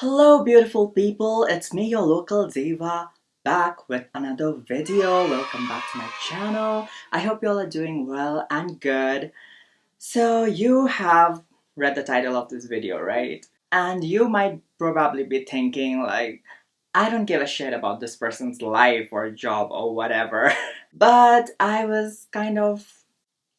Hello beautiful people, it's me your local diva back with another video. Welcome back to my channel. I hope you all are doing well and good. So you have read the title of this video, right? And you might probably be thinking like, I don't give a shit about this person's life or job or whatever. But I was kind of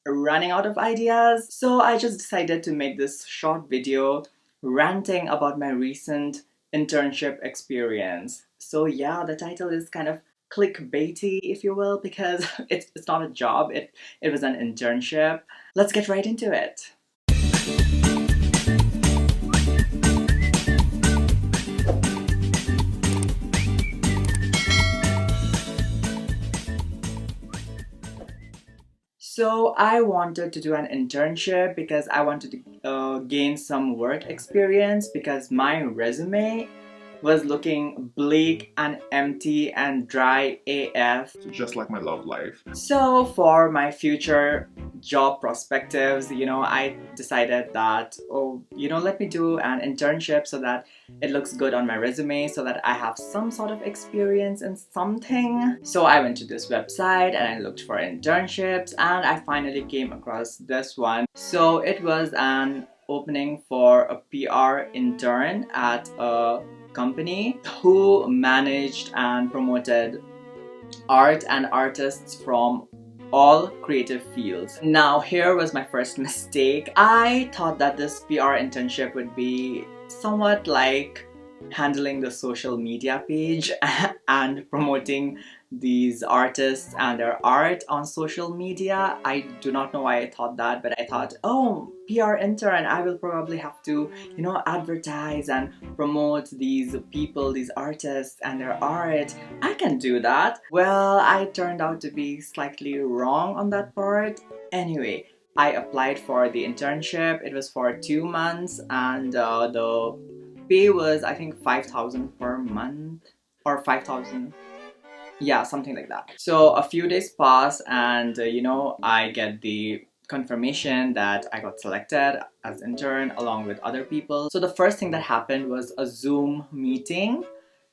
running out of ideas, so I just decided to make this short video ranting about my recent internship experience. So yeah, the title is kind of clickbaity, if you will, because it's not a job, it was an internship. Let's get right into it. So I wanted to do an internship because I wanted to gain some work experience because my resume was looking bleak and empty and dry AF. Just like my love life. So for my future job perspectives, I decided that, let me do an internship so that it looks good on my resume, so that I have some sort of experience in something. So I went to this website and I looked for internships and I finally came across this one. So it was an opening for a PR intern at a company who managed and promoted art and artists from all creative fields. Now, here was my first mistake. I thought that this PR internship would be somewhat like handling the social media page and promoting these artists and their art on social media. I do not know why I thought that, but I thought, oh, PR intern, I will probably have to, advertise and promote these people, these artists and their art. I can do that. Well, I turned out to be slightly wrong on that part. Anyway, I applied for the internship. It was for 2 months and the pay was, I think, 5,000 per month or 5,000. Yeah, something like that. So a few days pass and I get the confirmation that I got selected as intern along with other people. So the first thing that happened was a Zoom meeting.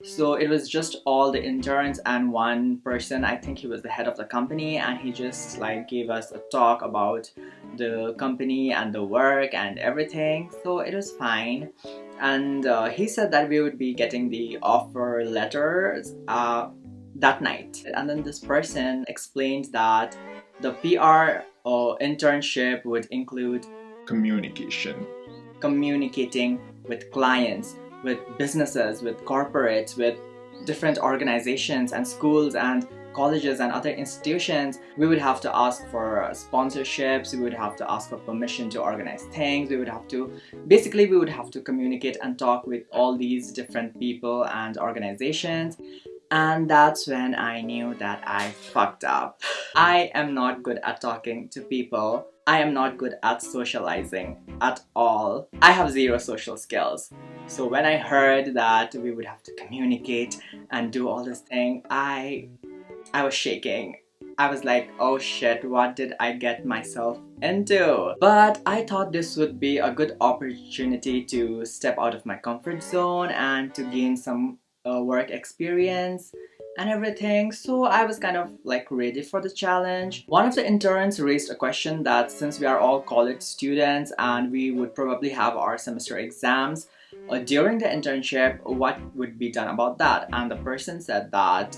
So it was just all the interns and one person, I think he was the head of the company, and he just like gave us a talk about the company and the work and everything. So it was fine. And he said that we would be getting the offer letters that night. And then this person explained that the PR internship would include Communication. communicating with clients, with businesses, with corporates, with different organizations and schools and colleges and other institutions. We would have to ask for sponsorships, we would have to ask for permission to organize things, we would have to communicate and talk with all these different people and organizations. And that's when I knew that I fucked up. I am not good at talking to people. I am not good at socializing at all. I have zero social skills. So when I heard that we would have to communicate and do all this thing, I was shaking. I was like, oh shit, what did I get myself into? But I thought this would be a good opportunity to step out of my comfort zone and to gain some work experience and everything. So I was kind of like ready for the challenge. One of the interns raised a question that since we are all college students and we would probably have our semester exams during the internship, what would be done about that? And the person said that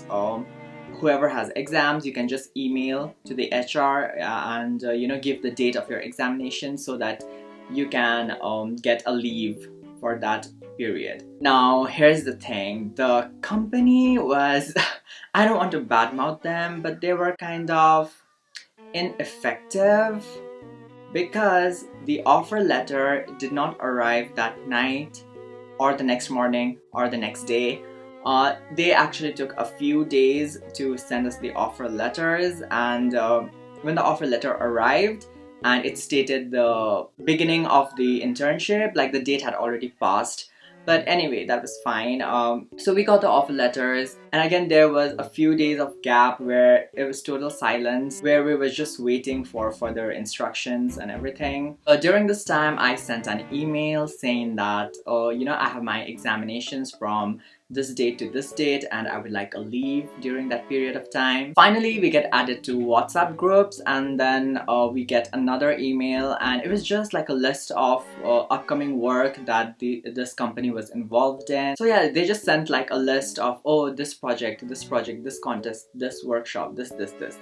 whoever has exams, you can just email to the HR and give the date of your examination so that you can get a leave for that period. Now here's the thing, the company was I don't want to badmouth them, but they were kind of ineffective because the offer letter did not arrive that night or the next morning or the next day. They actually took a few days to send us the offer letters, and when the offer letter arrived and it stated the beginning of the internship, like the date had already passed, But anyway, that was fine. So we got the offer letters, and again there was a few days of gap where it was total silence, where we were just waiting for further instructions and everything. During this time, I sent an email saying that, I have my examinations from this date to this date, and I would like a leave during that period of time. Finally, we get added to WhatsApp groups, and then we get another email, and it was just like a list of upcoming work that this company was involved in. So yeah, they just sent like a list of, oh, this project, this contest, this workshop, this.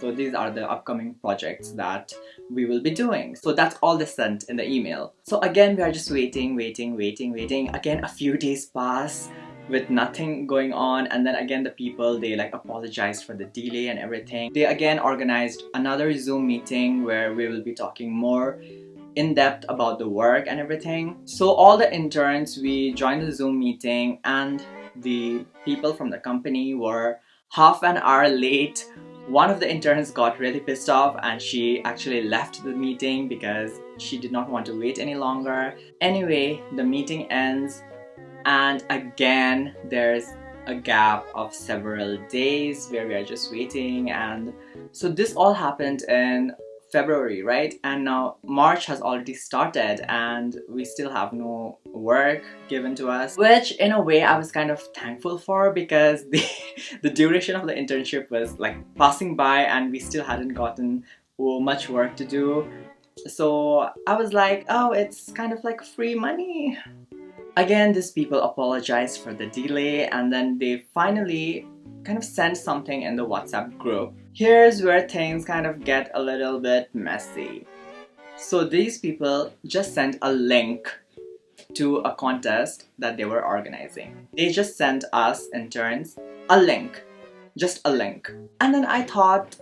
So these are the upcoming projects that we will be doing. So that's all they sent in the email. So again, we are just waiting. Again, a few days pass with nothing going on, and then again the people, they like apologized for the delay and everything. They again organized another Zoom meeting where we will be talking more in depth about the work and everything. So all the interns, we joined the Zoom meeting, and the people from the company were half an hour late. One of the interns got really pissed off, and she actually left the meeting because she did not want to wait any longer. Anyway, the meeting ends, and again there's a gap of several days where we are just waiting. And so this all happened in February, right? And now March has already started, and we still have no work given to us, which in a way I was kind of thankful for, because the duration of the internship was like passing by and we still hadn't gotten much work to do. So I was like, oh, it's kind of like free money. Again, these people apologized for the delay, and then they finally kind of sent something in the WhatsApp group. Here's where things kind of get a little bit messy. So these people just sent a link to a contest that they were organizing. They just sent us interns a link, just a link. And then I thought,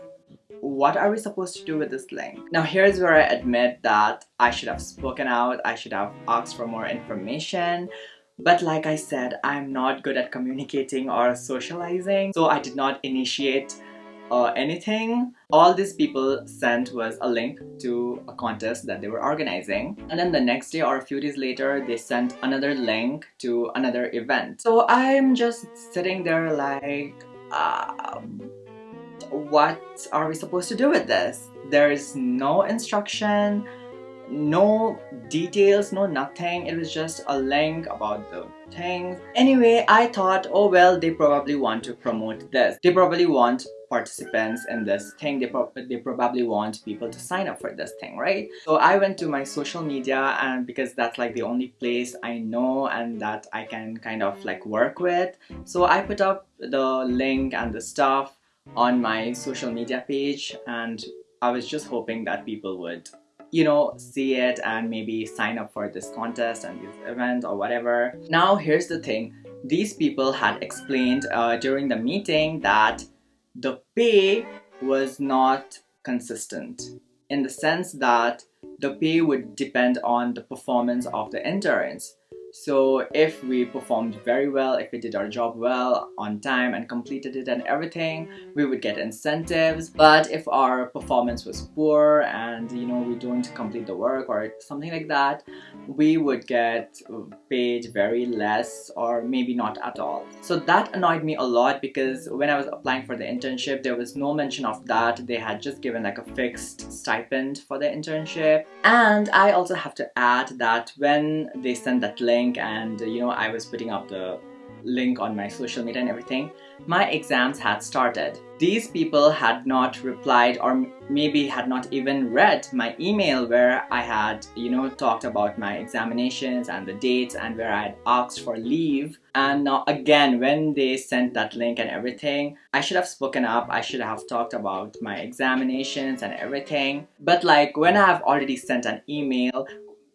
what are we supposed to do with this link? Now here's where I admit that I should have spoken out, I should have asked for more information. But like I said, I'm not good at communicating or socializing, so I did not initiate anything. All these people sent was a link to a contest that they were organizing, and then the next day or a few days later they sent another link to another event. So I'm just sitting there like, what are we supposed to do with this? There is no instruction, no details, no nothing. It was just a link about the things. Anyway, I thought, oh well, they probably want to promote this. They probably want participants in this thing. They probably want people to sign up for this thing, right? So I went to my social media, and because that's like the only place I know and that I can kind of like work with, so I put up the link and the stuff on my social media page, and I was just hoping that people would see it and maybe sign up for this contest and this event or whatever. Now here's the thing, these people had explained during the meeting that the pay was not consistent, in the sense that the pay would depend on the performance of the interns. So if we performed very well, if we did our job well on time and completed it and everything, we would get incentives. But if our performance was poor and we don't complete the work or something like that, we would get paid very less or maybe not at all. So that annoyed me a lot, because when I was applying for the internship, there was no mention of that. They had just given like a fixed stipend for the internship. And I also have to add that when they sent that link and I was putting up the link on my social media and everything, my exams had started. These people had not replied, or maybe had not even read my email where I had talked about my examinations and the dates, and where I had asked for leave. And now again, when they sent that link and everything, I should have spoken up. I should have talked about my examinations and everything. But like, when I have already sent an email,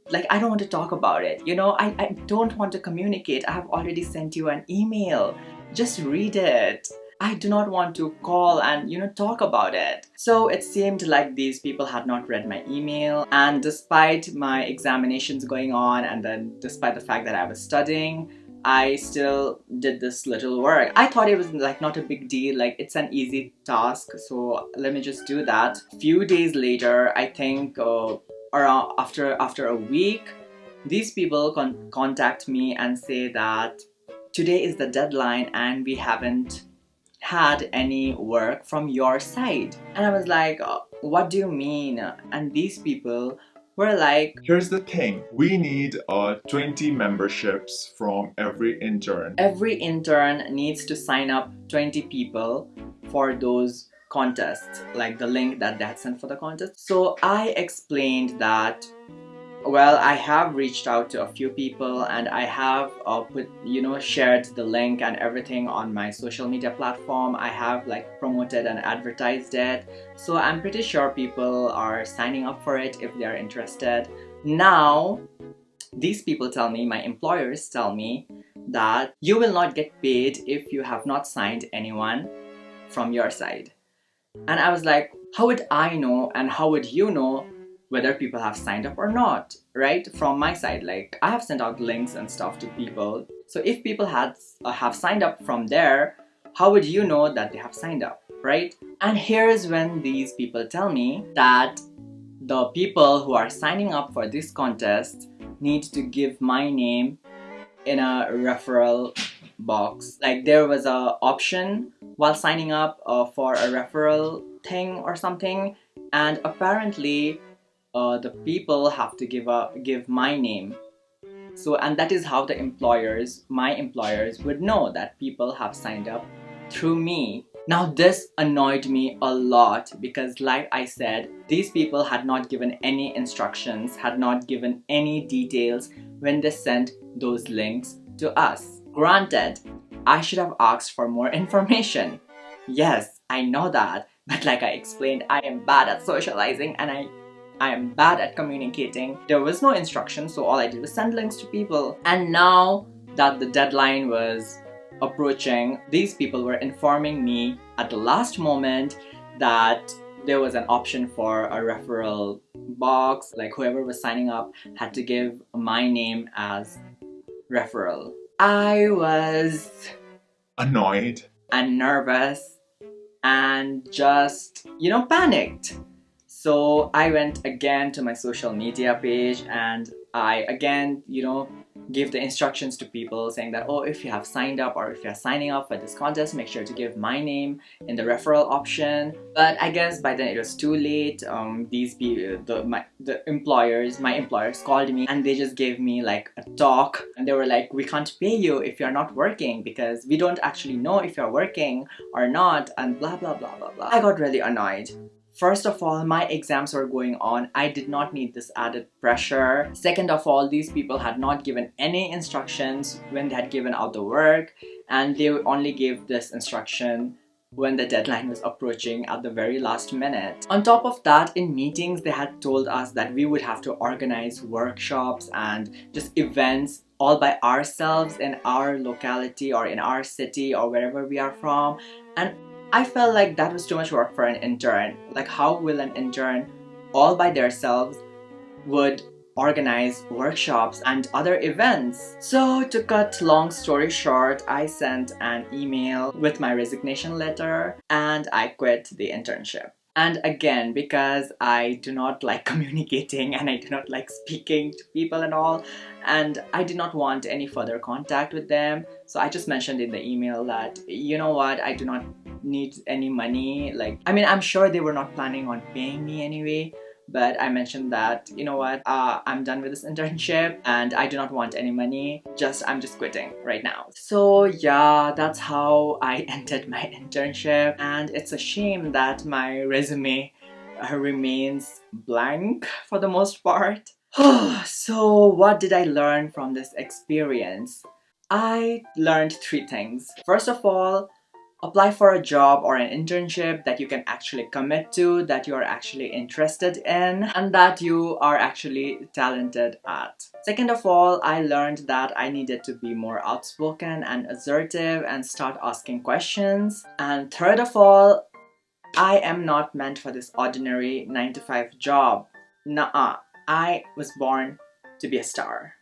like, I don't want to talk about it. I don't want to communicate. I have already sent you an email. Just read it. I do not want to call and talk about it. So it seemed like these people had not read my email, and despite my examinations going on, and then despite the fact that I was studying, I still did this little work. I thought it was like not a big deal, like it's an easy task, so let me just do that. Few days later, I think around after a week, These people contact me and say that today is the deadline and we haven't had any work from your side. And I was like, what do you mean? And these people were like, Here's the thing, we need 20 memberships from every intern. every intern needs to sign up 20 people for those contests, like the link that they had sent for the contest. So I explained that, well, I have reached out to a few people and I have shared the link and everything on my social media platform. I have like promoted and advertised it. So I'm pretty sure people are signing up for it if they are interested. Now, these people tell me, my employers tell me, that you will not get paid if you have not signed anyone from your side. And I was like, how would I know and how would you know whether people have signed up or not, right? From my side, like I have sent out links and stuff to people. So if people have signed up from there, how would you know that they have signed up, right? And here's when these people tell me that the people who are signing up for this contest need to give my name in a referral box. Like there was a option while signing up for a referral thing or something, and apparently the people have to give my name. So, and that is how my employers would know that people have signed up through me. Now this annoyed me a lot because, like I said, these people had not given any instructions, had not given any details when they sent those links to us. Granted, I should have asked for more information. Yes, I know that, but like I explained, I am bad at socializing and I am bad at communicating. There was no instruction, so all I did was send links to people. And now that the deadline was approaching, these people were informing me at the last moment that there was an option for a referral box. Like whoever was signing up had to give my name as referral. I was Annoyed. and nervous and just, panicked. So I went again to my social media page and I again, gave the instructions to people saying that, oh, if you have signed up or if you're signing up for this contest, make sure to give my name in the referral option. But I guess by then it was too late. These people, my employers called me and they just gave me like a talk and they were like, we can't pay you if you're not working because we don't actually know if you're working or not, and blah blah blah blah blah. I got really annoyed. First of all, my exams were going on. I did not need this added pressure. Second of all, these people had not given any instructions when they had given out the work, and they only gave this instruction when the deadline was approaching at the very last minute. On top of that, in meetings, they had told us that we would have to organize workshops and just events all by ourselves in our locality or in our city or wherever we are from. And I felt like that was too much work for an intern. Like, how will an intern all by themselves would organize workshops and other events? So to cut long story short, I sent an email with my resignation letter and I quit the internship. And again, because I do not like communicating and I do not like speaking to people and all, and I did not want any further contact with them, so I just mentioned in the email that, you know what, I do not need any money. Like, I mean, I'm sure they were not planning on paying me anyway, but I mentioned that, you know what, I'm done with this internship and I do not want any money. I'm just quitting right now. So yeah, that's how I ended my internship, and it's a shame that my resume remains blank for the most part. So what did I learn from this experience? I learned 3 things. First of all, apply for a job or an internship that you can actually commit to, that you are actually interested in, and that you are actually talented at. Second of all, I learned that I needed to be more outspoken and assertive and start asking questions. And third of all, I am not meant for this ordinary 9 to 5 job. Nuh-uh. I was born to be a star.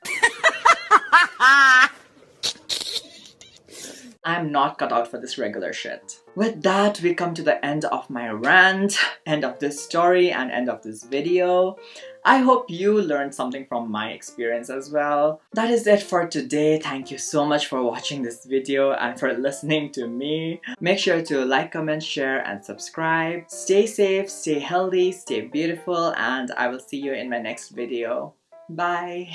I'm not cut out for this regular shit. With that, we come to the end of my rant, end of this story, and end of this video. I hope you learned something from my experience as well. That is it for today. Thank you so much for watching this video and for listening to me. Make sure to like, comment, share, and subscribe. Stay safe, stay healthy, stay beautiful, and I will see you in my next video. Bye!